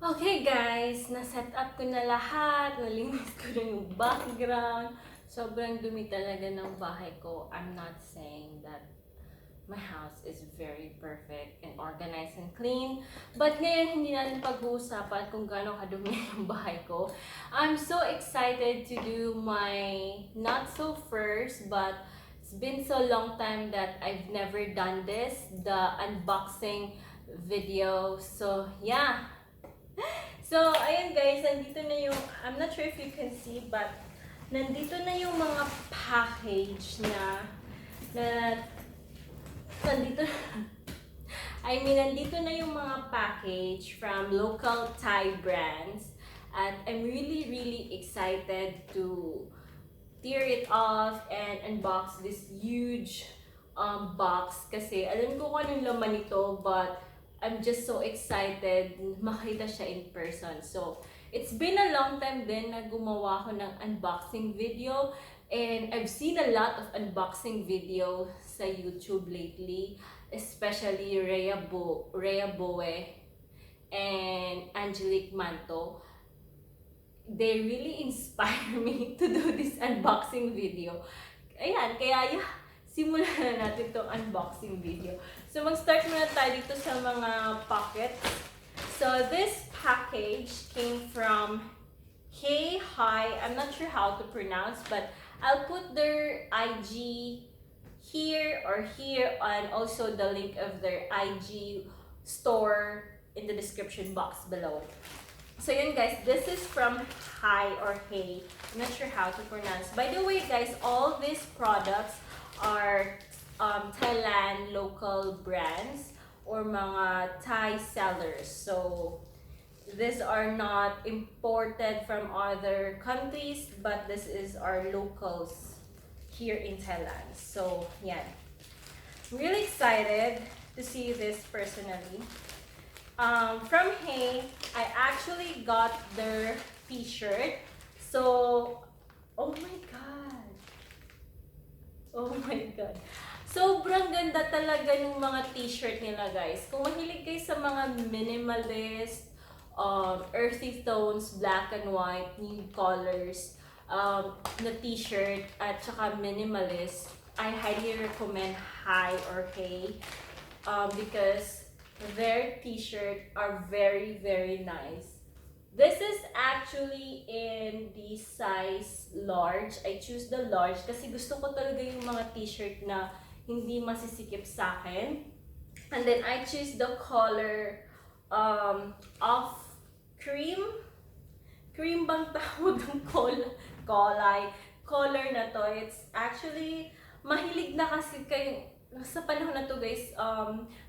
Okay guys, na-set up ko na lahat, nalinis ko na yung background. Sobrang dumi talaga ng bahay ko. I'm not saying that my house is very perfect and organized and clean. But ngayon, hindi natin pag-uusapan kung gaano kadumi yung bahay ko. I'm so excited to do my not so first, but it's been so long time that I've never done this, the unboxing video. So yeah. So, ayun guys, nandito na yung, I'm not sure if you can see, but nandito na yung mga package na nandito, nandito na yung mga package from local Thai brands. At I'm really excited to tear it off and unbox this huge box. Kasi alam ko kung anong laman nito, but I'm just so excited makita siya in person. So, it's been a long time din na gumawa ko ng unboxing video. And I've seen a lot of unboxing video sa YouTube lately. Especially Rhea Bue and Angelique Manto. They really inspire me to do this unboxing video. Ayan, kaya simulan na natin itong unboxing video. So, mag-start muna tayo dito sa mga pockets. So, this package came from Hey Hi. I'm not sure how to pronounce, but I'll put their IG here or here, and also the link of their IG store in the description box below. So yun guys, this is from Hi or Hey. I'm not sure how to pronounce. By the way guys, all these products are Thailand local brands or mga Thai sellers. So these are not imported from other countries, but this is our locals here in Thailand. So yeah, really excited to see this personally. From Hey, I actually got their t-shirt. So, oh my god. Oh my god. Sobrang ganda talaga ng mga t-shirt nila guys. Kung mahilig kayo sa mga minimalist, earthy tones, black and white, nude colors, na t-shirt at saka minimalist, I highly recommend Hi or Hey because their t-shirt are very nice. This is actually in the size large. I choose the large kasi gusto ko talaga yung mga t-shirt na hindi masisikip sa akin. And then I choose the color of cream. Cream bang tawag ng color na to. It's actually, mahilig na kasi kayo, sa panahon na to guys,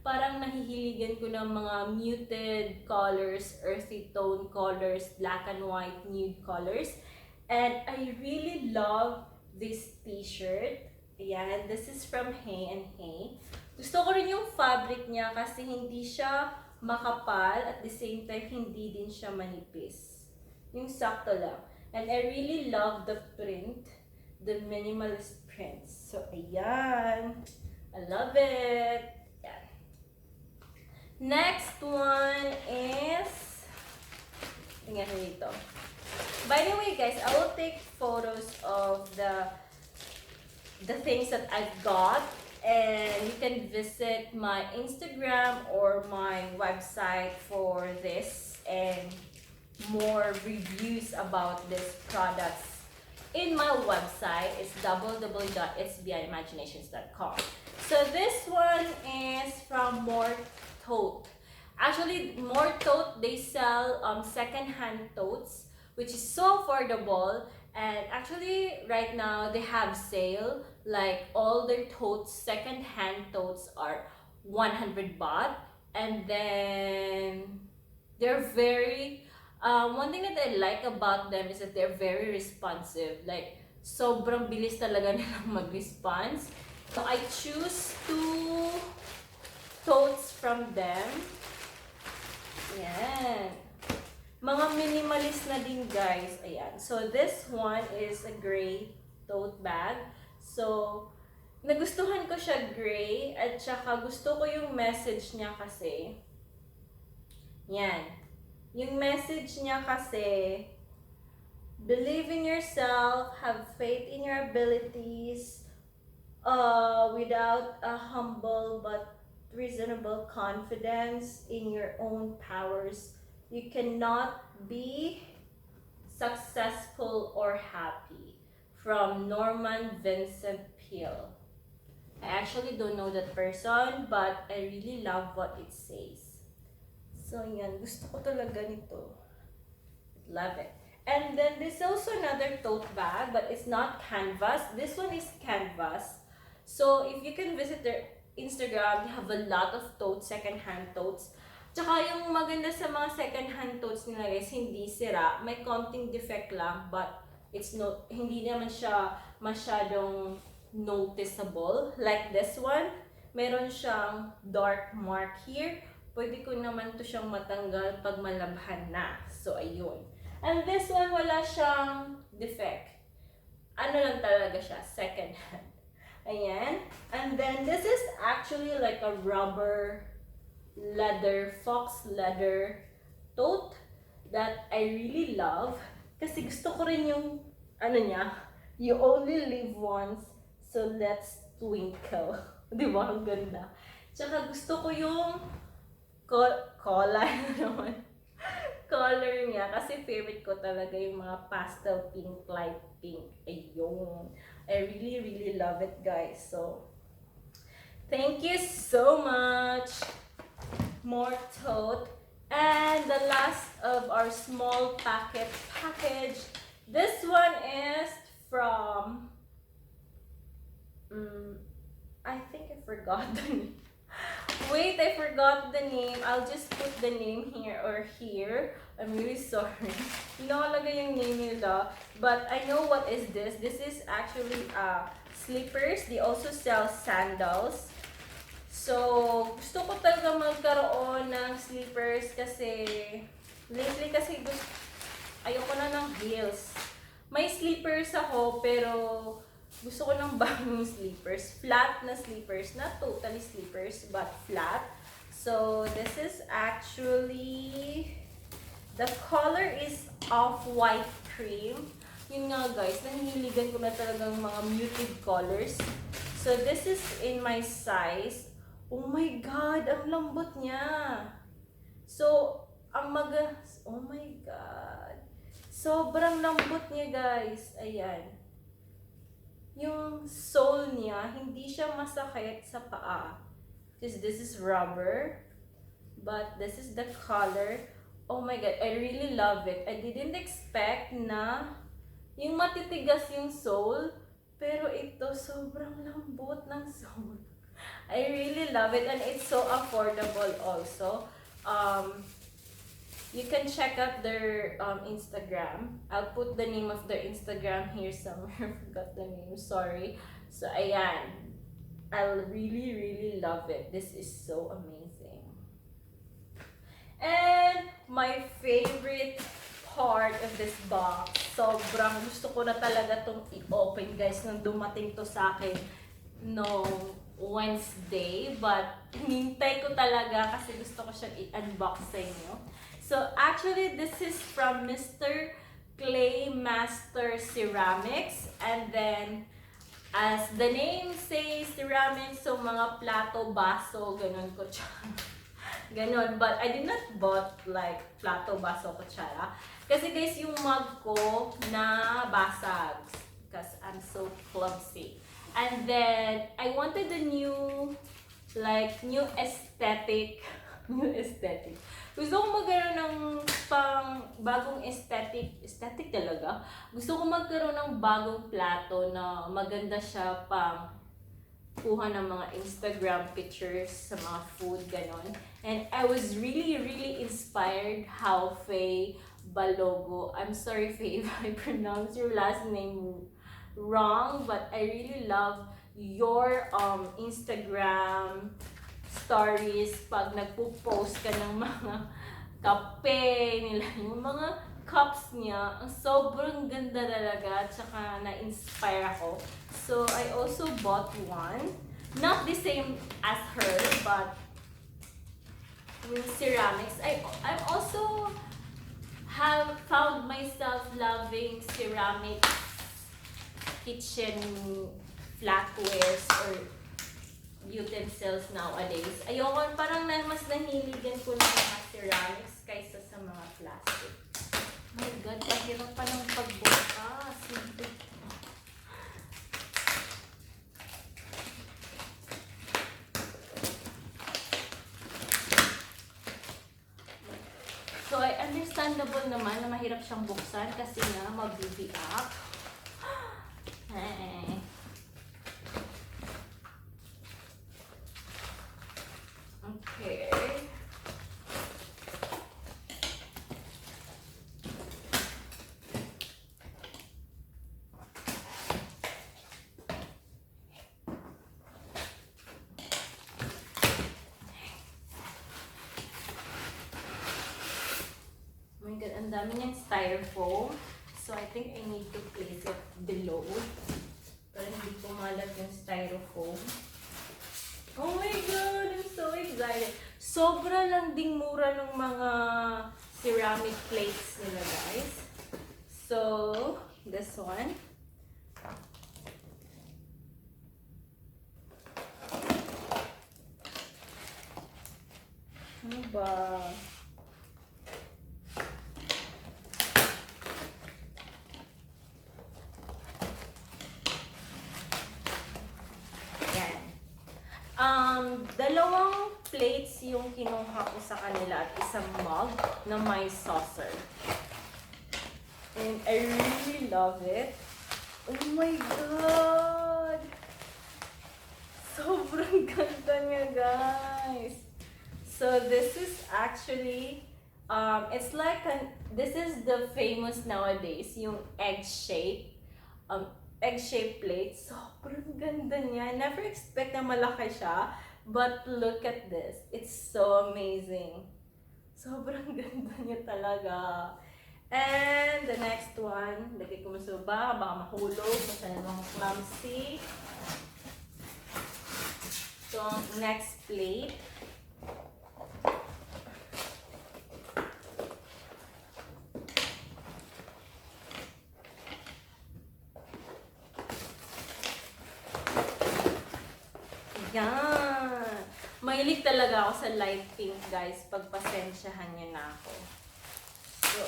parang nahihiligan ko ng mga muted colors, earthy tone colors, black and white nude colors. And I really love this t-shirt. Ayan, this is from Hey and Hey. Gusto ko rin yung fabric niya kasi hindi siya makapal at the same time hindi din siya manipis. Yung sakto lang. And I really love the print, the minimalist print. So, ayan. I love it. Yeah. Next one is, tingnan nyo dito. By the way guys, I will take photos of the things that I've got, and you can visit my Instagram or my website for this and more reviews about these products. In my website, it's www.itsbeyondimaginations.com. So this one is from Tote. Actually, Tote, they sell second-hand totes, which is so affordable. And actually, right now, they have sale. Like, all their totes, second-hand totes are 100 baht. And then, they're very, one thing that I like about them is that they're very responsive. Like, sobrang bilis talaga nilang mag-response. So, I choose 2 totes from them. Yan. Mga minimalist na din guys. Ayan. So, this one is a gray tote bag. So, nagustuhan ko siya gray. At saka gusto ko yung message niya kasi. Yan. Yung message niya kasi, believe in yourself, have faith in your abilities, without a humble but reasonable confidence in your own powers, you cannot be successful or happy. From Norman Vincent Peale. I actually don't know that person, but I really love what it says. So yan, gusto ko talaga nito. Love it. And then there's also another tote bag, but it's not canvas. This one is canvas. So if you can visit their Instagram, they have a lot of totes, second-hand totes. Tsaka yung maganda sa mga second-hand totes nila guys, hindi sira. May konting defect lang, but it's not, hindi naman siya masyadong noticeable. Like this one, meron siyang dark mark here. Pwede ko naman to siyang matanggal pag malabhan na. So, ayun. And this one, wala siyang defect. Ano lang talaga siya, second hand. Ayan. And then, this is actually like a rubber leather, fox leather tote that I really love. Kasi gusto ko rin yung, ano niya, you only live once, so let's twinkle. Di ba? Ang ganda. Tsaka gusto ko yung color naman. Color niya. Kasi favorite ko talaga yung mga pastel pink, light pink. Ayun. I really, really love it, guys. So, thank you so much. More tote. And the last of our small package. This one is from, I think I forgot the name. Wait, I forgot the name. I'll just put the name here or here. I'm really sorry. Nakalagay yung name nila. But I know what is this. This is actually slippers. They also sell sandals. So, gusto ko talaga magkaroon ng slippers kasi lately kasi ayoko na ng heels. May slippers ako pero gusto ko ng bagong slippers. Flat na slippers. Not totally slippers but flat. So, this is actually, the color is off-white cream. Yun nga guys, nanghiligan ko na talagang mga muted colors. So, this is in my size. Oh my God, ang lambot niya. So, oh my God. Sobrang lambot niya guys. Ayan. Yung sole niya, hindi siya masakit sa paa. Because this is rubber. But this is the color. Oh my God, I really love it. I didn't expect na yung matitigas yung sole. Pero ito, sobrang lambot ng sole. I really love it and it's so affordable also. You can check out their Instagram. I'll put the name of their Instagram here somewhere. Forgot the name, sorry. So ayan, I'll really, really love it. This is so amazing. And my favorite part of this box, sobrang gusto ko na talaga tong i-open guys nung dumating to sa akin no Wednesday, but hinintay ko talaga kasi gusto ko siyang i-unbox sa inyo. So actually this is from Mr. Clay Master Ceramics, and then as the name says ceramics, so mga plato, baso, ganun, kutsara. Ganon, but I did not bought like plato, baso, kutsara. Kasi guys, yung mug ko na basag because I'm so clumsy. And then, I wanted a new aesthetic. Gusto ko magkaroon ng bagong aesthetic talaga. Gusto ko magkaroon ng bagong plato na maganda siya pang kuha ng mga Instagram pictures sa mga food, ganon. And I was really, really inspired how Faye Balogo, I'm sorry Faye if I pronounce your last name wrong, but I really love your Instagram stories pag nagpo-post ka ng mga kape nila, yung mga cups niya, ang sobrang ganda talaga, tsaka na-inspire ako. So I also bought one, not the same as her, but yung ceramics. I'm also have found myself loving ceramic kitchen flatwares or utensils nowadays. Ayoko, parang mas nahiligan ko ng mga ceramics kaysa sa mga plastic. My God, pahirap pa ng pagbukas. So, understandable naman na mahirap siyang buksan kasi nga magbibiak. Okay. Oh my God, ang dami niyang styrofoam. So, I think I need to place it below. Para hindi pumalag yung styrofoam. Oh my God, I'm so excited. Sobra lang ding mura ng mga ceramic plates nila, guys. So, this one. Ano ba? Dalawang plates yung kinuha ko sa kanila at isang mug na may saucer. And I really love it. Oh my God! Sobrang ganda niya, guys. So this is actually, it's like, this is the famous nowadays, yung egg-shaped plate. Sobrang ganda niya. Never expect na malaki siya. But look at this. It's so amazing. Sobrang ganda niya talaga. And the next one, lagay ko masuba, baka mahulog, masaya ng clumsy. So, next plate. Yan. Mahilig talaga ako sa light pink, guys. Pagpasensyahan niyo na ako. So,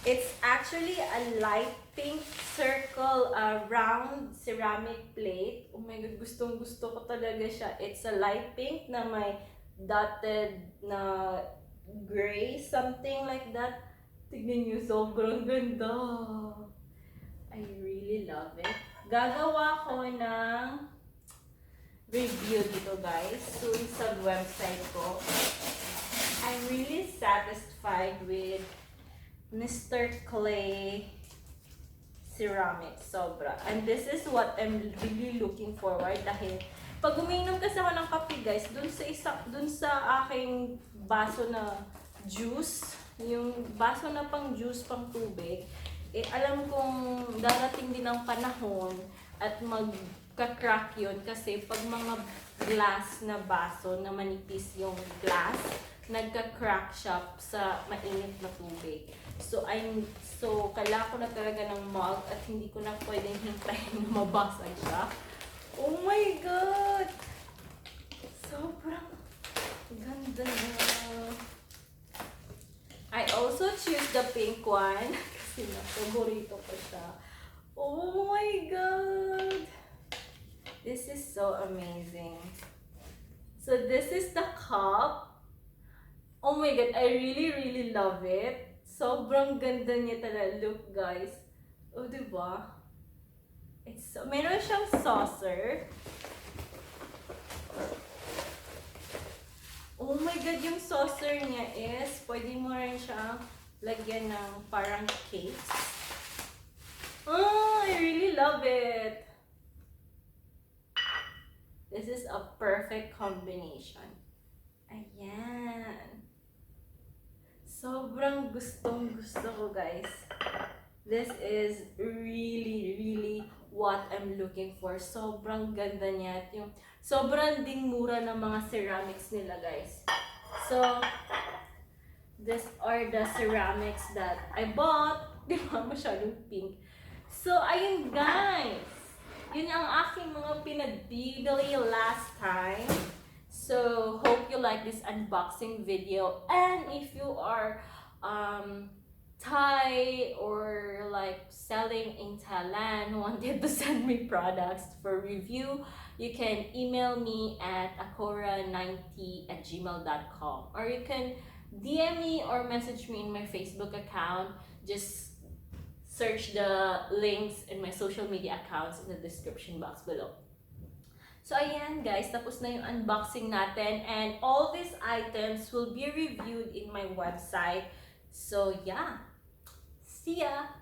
it's actually a light pink circle, round ceramic plate. Oh my God, gustong gusto ko talaga siya. It's a light pink na may dotted na gray, something like that. Tignan niyo, sobrang ganda. I really love it. Gagawa ko ng review dito, guys, soon sa website ko. I'm really satisfied with Mr. Clay ceramics, sobra. And this is what I'm really looking forward dahil pag umiinom kasi ako ng kape, guys, dun sa aking baso na juice, yung baso na pang juice, pang tubig, alam kong darating din ang panahon at magka-crack yun kasi pag mga glass na baso na manipis yung glass, nagka-crack siya sa mainit na tubig. So, kailangan ko na talaga ng mug at hindi ko na pwedeng hintayin na mabasag siya. Oh my God! Sobrang ganda na. I also choose the pink one kasi favorito ko siya. Oh my God! This is so amazing. So this is the cup. Oh my God, I really, really love it. Sobrang ganda niya talaga. Look, guys. Oh, diba? Meron siyang saucer. Oh my God, yung saucer niya is, pwede mo rin siyang lagyan ng parang cakes. Oh, I really love it. This is a perfect combination. Ayan. Sobrang gustong-gusto ko, guys. This is really, really what I'm looking for. Sobrang ganda niya. At yung sobrang ding mura ng mga ceramics nila, guys. So, These are the ceramics that I bought. Di ba? Masyadong pink. So, ayun guys. Yun ang aking mga pinagbibili last time. So, hope you like this unboxing video. And if you are Thai or like selling in Thailand, wanted to send me products for review, you can email me at akora90@gmail.com, or you can DM me or message me in my Facebook account. Just search the links in my social media accounts in the description box below. So ayan guys, tapos na yung unboxing natin, and all these items will be reviewed in my website. So yeah, see ya!